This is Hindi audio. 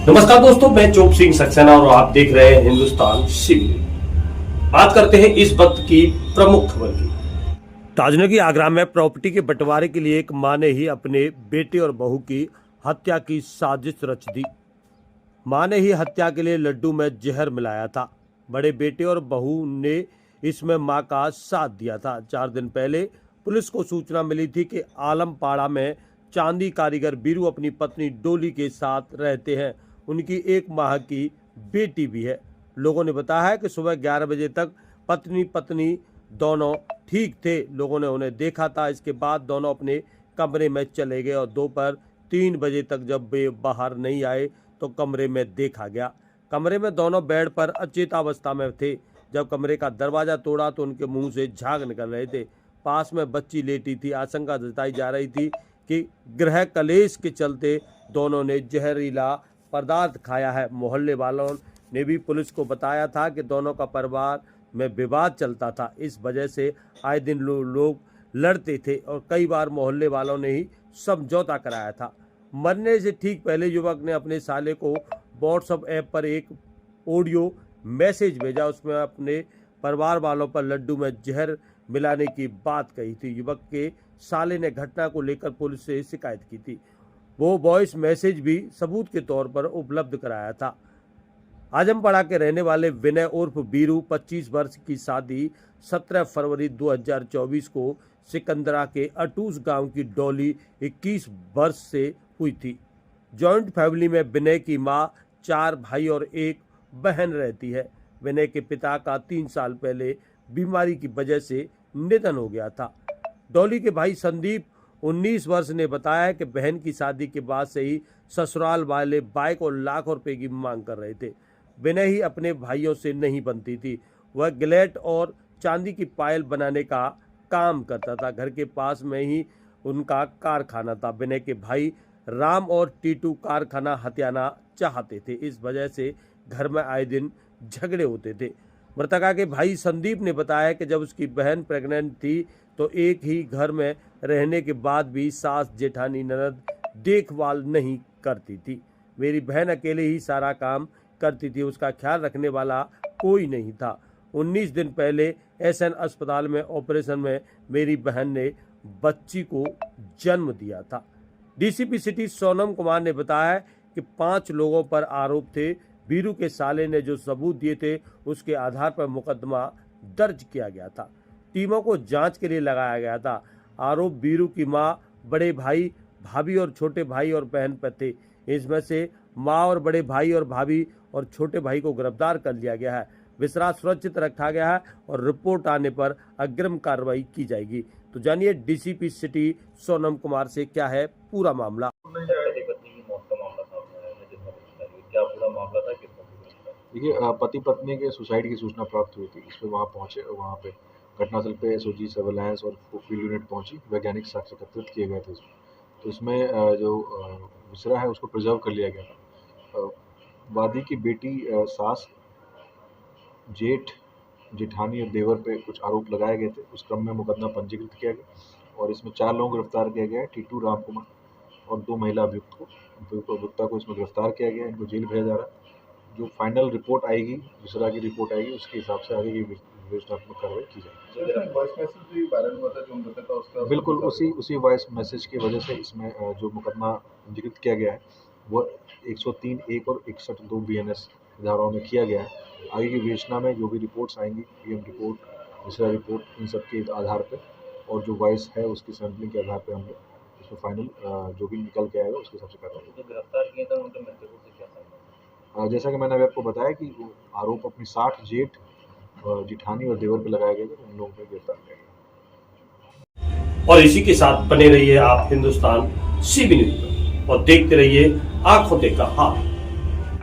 नमस्कार दोस्तों, मैं चोप सिंह सक्सेना और आप देख रहे हैं हिंदुस्तान शिविर। बात करते हैं इस वक्त की प्रमुख खबर की। ताजनगी आगरा में प्रॉपर्टी के बंटवारे के लिए एक मां ने ही अपने बेटे और बहू की हत्या की साजिश रच दी। मां ने ही हत्या के लिए लड्डू में जहर मिलाया था। बड़े बेटे और बहू ने इसमें मां का साथ दिया था। 4 दिन पहले पुलिस को सूचना मिली थी कि आलमपाड़ा में चांदी कारीगर बीरू अपनी पत्नी डोली के साथ रहते हैं। उनकी 1 माह की बेटी भी है। लोगों ने बताया है कि सुबह 11 बजे तक पत्नी दोनों ठीक थे। लोगों ने उन्हें देखा था। इसके बाद दोनों अपने कमरे में चले गए और दोपहर 3 बजे तक जब वे बाहर नहीं आए तो कमरे में देखा गया। कमरे में दोनों बेड पर अचेतावस्था में थे। जब कमरे का दरवाजा तोड़ा तो उनके मुंह से झाग निकल रहे थे। पास में बच्ची लेटी थी। आशंका जताई जा रही थी कि गृह कलेश के चलते दोनों ने जहरीला पदार्थ खाया है। मोहल्ले वालों ने भी पुलिस को बताया था कि दोनों का परिवार में विवाद चलता था। इस वजह से आए दिन लोग लड़ते थे और कई बार मोहल्ले वालों ने ही समझौता कराया था। मरने से ठीक पहले युवक ने अपने साले को व्हाट्सएप ऐप पर एक ऑडियो मैसेज भेजा। उसमें अपने परिवार वालों पर लड्डू में जहर मिलाने की बात कही थी। युवक के साले ने घटना को लेकर पुलिस से शिकायत की थी। वो वॉइस मैसेज भी सबूत के तौर पर उपलब्ध कराया था। आजमपाड़ा के रहने वाले विनय उर्फ बीरू 25 वर्ष की शादी 17 फरवरी 2024 को सिकंदरा के अटूस गांव की डॉली 21 वर्ष से हुई थी। जॉइंट फैमिली में विनय की मां, 4 भाई और 1 बहन रहती है। विनय के पिता का 3 साल पहले बीमारी की वजह से निधन हो गया था। डॉली के भाई संदीप 19 वर्ष ने बताया कि बहन की शादी के बाद से ही ससुराल वाले बाइक और लाखों रुपए की मांग कर रहे थे। विनय ही अपने भाइयों से नहीं बनती थी। वह गिलेट और चांदी की पायल बनाने का काम करता था। घर के पास में ही उनका कारखाना था। विनय के भाई राम और टीटू कारखाना हथियाना चाहते थे। इस वजह से घर में आए दिन झगड़े होते थे। मृतका के भाई संदीप ने बताया कि जब उसकी बहन प्रेग्नेंट थी तो एक ही घर में रहने के बाद भी सास जेठानी ननद देखभाल नहीं करती थी। मेरी बहन अकेले ही सारा काम करती थी। उसका ख्याल रखने वाला कोई नहीं था। 19 दिन पहले एसएन अस्पताल में ऑपरेशन में मेरी बहन ने बच्ची को जन्म दिया था। डीसीपी सिटी सोनम कुमार ने बताया कि 5 लोगों पर आरोप थे। बीरू के साले ने जो सबूत दिए थे उसके आधार पर मुकदमा दर्ज किया गया था। टीमों को जांच के लिए लगाया गया था। आरोप बीरू की मां, बड़े भाई, भाभी और छोटे भाई और बहन पर थे। इसमें से मां और बड़े भाई और भाभी और छोटे भाई को गिरफ्तार कर लिया गया है। विश्राम सुरक्षित रखा गया है और रिपोर्ट आने पर अग्रिम कार्रवाई की जाएगी। तो जानिए डीसीपी सिटी सोनम कुमार से क्या है पूरा मामला। देखिए, पति पत्नी के सुसाइड की सूचना प्राप्त हुई थी। इस पर वहाँ पहुँचे। वहाँ पे घटनास्थल पे एसओजी सर्वेलांस और फील्ड यूनिट पहुंची। वैज्ञानिक साक्ष्य एकत्रित किए गए थे। तो इसमें जो विसरा है उसको प्रिजर्व कर लिया गया था। वादी की बेटी, सास, जेठ, जेठानी और देवर पे कुछ आरोप लगाए गए थे। उस क्रम में मुकदमा पंजीकृत किया गया और इसमें 4 लोगों को गिरफ्तार किया गया है। टीटू, राम कुमार और 2 महिला अभियुक्ता को इसमें गिरफ्तार किया गया है। इनको जेल भेजा जा रहा है। जो फाइनल रिपोर्ट आएगी, विसरा की रिपोर्ट आएगी, उसके हिसाब से आगे की विवेचनात्मक कार्रवाई की जाएगी। बिल्कुल उसी वॉइस मैसेज की वजह से इसमें जो मुकदमा पंजीकृत किया गया है वो 103(1) और 61(2) BNS धाराओं में किया गया है। आगे की विवेचना में जो भी रिपोर्ट्स आएंगी, पीएम रिपोर्ट, विसरा रिपोर्ट, इन सब के आधार पर और जो वॉइस है उसकी सैंपलिंग के आधार पर हम लोग इसमें फाइनल जो भी निकल के आएगा उसके हिसाब से कार्रवाई। गिरफ्तार किए थे उनके मृत्यु से क्या जैसा कि मैंने अभी आपको बताया कि आरोप अपनी 60 जेठ, जेठानी और देवर पे लगाए गए थे। उन लोगों को गिरफ्तार किया गया। और इसी के साथ बने रहिए आप हिंदुस्तान शिविर न्यूज और देखते रहिए आंखों देखा हाथ।